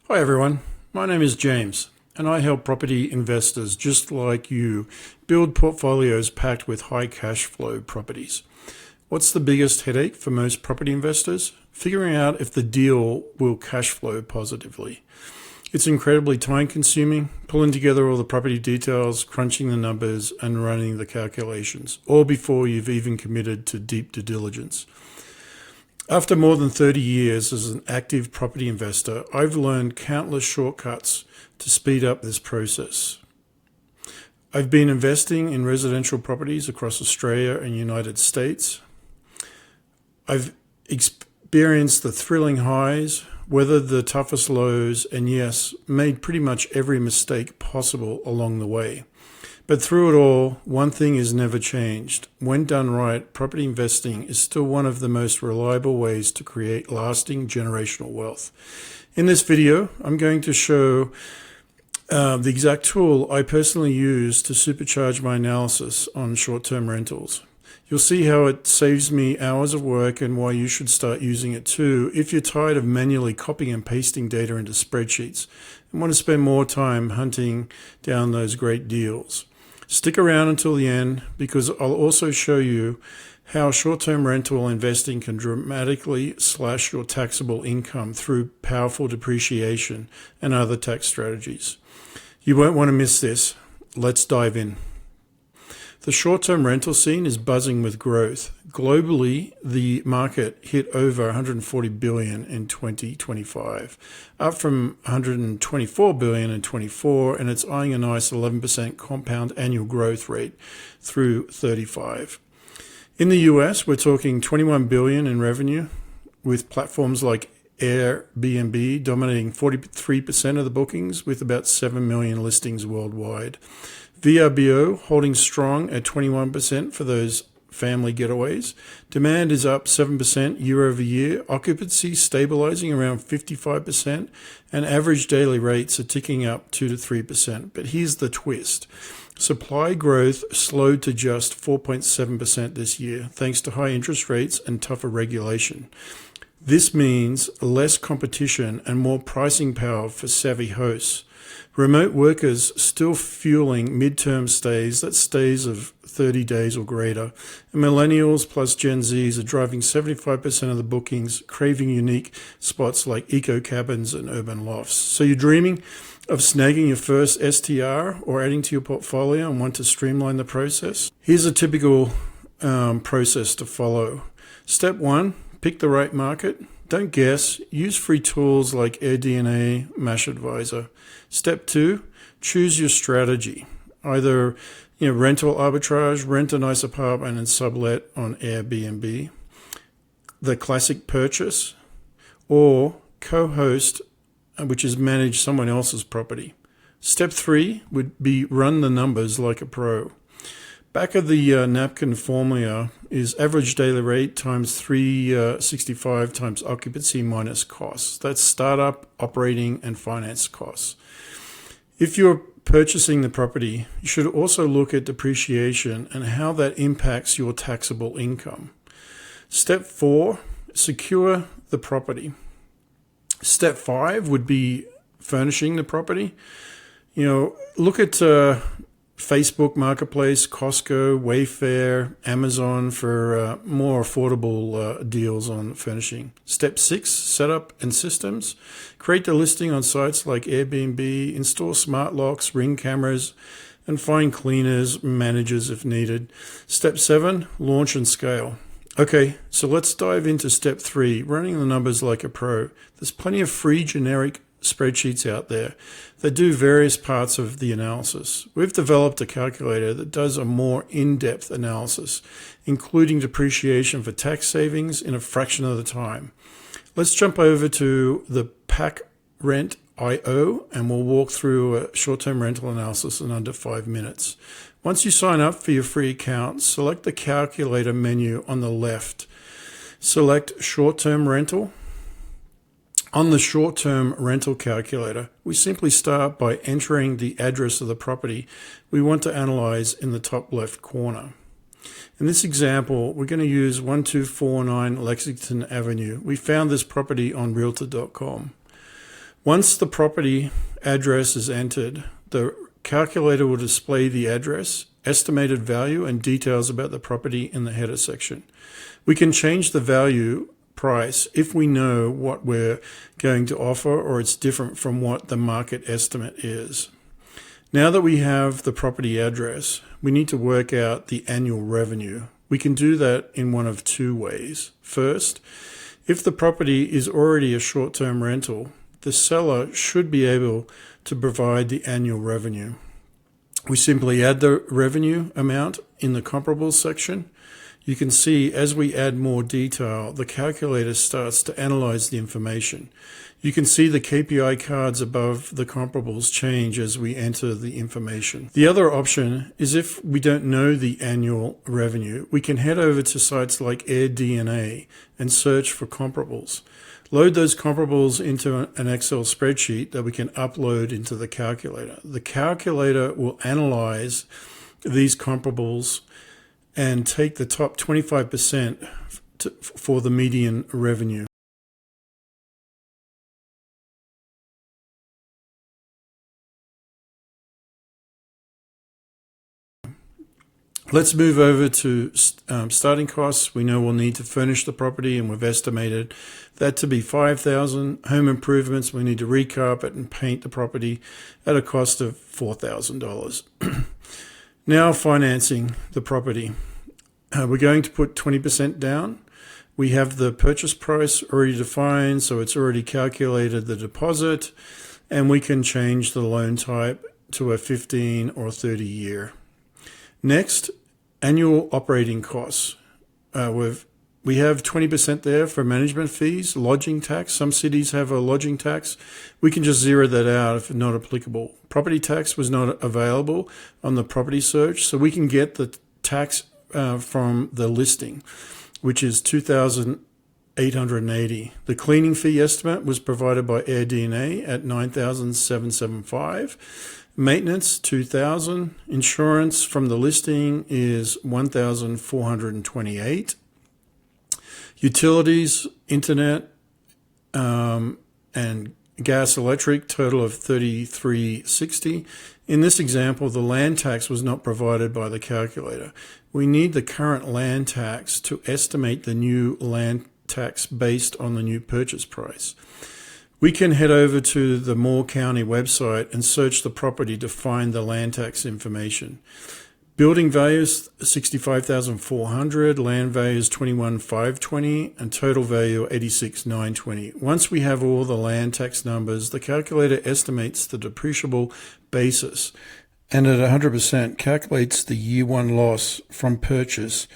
Hi everyone, my name is James and I help property investors just like you build portfolios packed with high cash flow properties. What's the biggest headache for most property investors? Figuring out if the deal will cash flow positively. It's incredibly time consuming, pulling together all the property details, crunching the numbers and running the calculations, all before you've even committed to deep due diligence. After more than 30 years as an active property investor, I've learned countless shortcuts to speed up this process. I've been investing in residential properties across Australia and United States. I've experienced the thrilling highs, weathered the toughest lows, and yes, made pretty much every mistake possible along the way. But through it all, one thing has never changed. When done right, property investing is still one of the most reliable ways to create lasting generational wealth. In this video, I'm going to show the exact tool I personally use to supercharge my analysis on short-term rentals. You'll see how it saves me hours of work and why you should start using it too if you're tired of manually copying and pasting data into spreadsheets and want to spend more time hunting down those great deals. Stick around until the end because I'll also show you how short-term rental investing can dramatically slash your taxable income through powerful depreciation and other tax strategies. You won't want to miss this. Let's dive in. The short-term rental scene is buzzing with growth. Globally, the market hit over $140 billion in 2025, up from $124 billion in 24, and it's eyeing a nice 11% compound annual growth rate through 35. In the US, we're talking $21 billion in revenue, with platforms like Airbnb dominating 43% of the bookings, with about 7 million listings worldwide. Vrbo holding strong at 21% for those family getaways. Demand is up 7% year over year. Occupancy stabilizing around 55%, and average daily rates are ticking up 2 to 3%. But here's the twist. Supply growth slowed to just 4.7% this year, thanks to high interest rates and tougher regulation. This means less competition and more pricing power for savvy hosts. Remote workers still fueling midterm stays, that's stays of 30 days or greater. And millennials plus Gen Zs are driving 75% of the bookings, craving unique spots like eco cabins and urban lofts. So you're dreaming of snagging your first STR or adding to your portfolio and want to streamline the process? Here's a typical process to follow. Step 1, pick the right market. Don't guess. Use free tools like AirDNA and Mashvisor. Step 2, choose your strategy. Either rental arbitrage, rent a nice apartment and sublet on Airbnb, the classic purchase, or co-host, which is manage someone else's property. Step 3 would be run the numbers like a pro. Back of the napkin formula is average daily rate times 365 times occupancy minus costs. That's startup, operating, and finance costs. If you're purchasing the property, you should also look at depreciation and how that impacts your taxable income. Step 4, secure the property. Step 5 would be furnishing the property. Look at Facebook Marketplace, Costco, Wayfair, Amazon for more affordable deals on furnishing. Step 6, setup and systems. Create the listing on sites like Airbnb, install smart locks, Ring cameras, and find cleaners, managers if needed. Step 7, launch and scale. Okay, so let's dive into step 3, running the numbers like a pro. There's plenty of free generic spreadsheets out there that do various parts of the analysis. We've developed a calculator that does a more in-depth analysis, including depreciation for tax savings in a fraction of the time. Let's jump over to the PackRent.io and we'll walk through a short-term rental analysis in under 5 minutes. Once you sign up for your free account, select the calculator menu on the left. Select short-term rental. On the short-term rental calculator, we simply start by entering the address of the property we want to analyze in the top left corner. In this example, we're going to use 1249 Lexington Avenue. We found this property on realtor.com. Once the property address is entered, the calculator will display the address, estimated value, and details about the property in the header section. We can change the value price if we know what we're going to offer or it's different from what the market estimate is. Now that we have the property address, we need to work out the annual revenue. We can do that in one of two ways. First, if the property is already a short-term rental, the seller should be able to provide the annual revenue. We simply add the revenue amount in the comparables section. You can see as we add more detail, the calculator starts to analyze the information. You can see the KPI cards above the comparables change as we enter the information. The other option is if we don't know the annual revenue, we can head over to sites like AirDNA and search for comparables. Load those comparables into an Excel spreadsheet that we can upload into the calculator. The calculator will analyze these comparables and take the top 25% for the median revenue. Let's move over to starting costs. We know we'll need to furnish the property, and we've estimated that to be $5,000. Home improvements, we need to recarpet and paint the property at a cost of $4,000. Now financing the property. We're going to put 20% down. We have the purchase price already defined, so it's already calculated the deposit, and we can change the loan type to a 15 or 30 year. Next, annual operating costs. We have 20% there for management fees, lodging tax. Some cities have a lodging tax. We can just zero that out if not applicable. Property tax was not available on the property search, so we can get the tax from the listing, which is $2,880. The cleaning fee estimate was provided by AirDNA at $9,775. Maintenance, $2,000. Insurance from the listing is $1,428. Utilities, internet, and gas, electric, total of $3,360. In this example, the land tax was not provided by the calculator. We need the current land tax to estimate the new land tax based on the new purchase price. We can head over to the Moore County website and search the property to find the land tax information. Building values $65,400, land values $21,520, and total value $86,920. Once we have all the land tax numbers, the calculator estimates the depreciable basis, and at 100% calculates the year one loss from purchase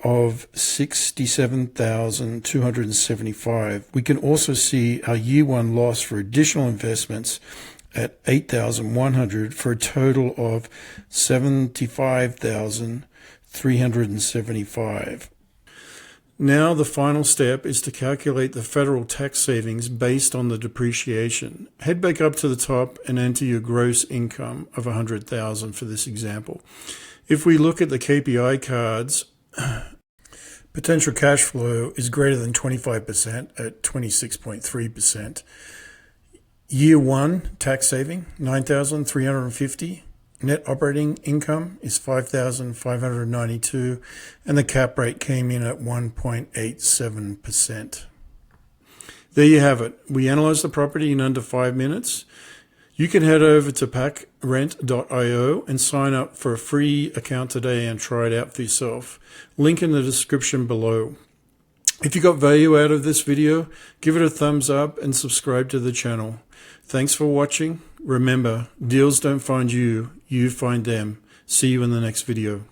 of $67,275. We can also see our year one loss for additional investments at $8,100 for a total of $75,375. Now the final step is to calculate the federal tax savings based on the depreciation. Head back up to the top and enter your gross income of $100,000 for this example. If we look at the KPI cards, potential cash flow is greater than 25% at 26.3%. Year one tax saving, $9,350. Net operating income is $5,592, and the cap rate came in at 1.87%. There you have it. We analyzed the property in under 5 minutes. You can head over to packrent.io and sign up for a free account today and try it out for yourself. Link in the description below. If you got value out of this video, give it a thumbs up and subscribe to the channel. Thanks for watching. Remember, deals don't find you, you find them. See you in the next video.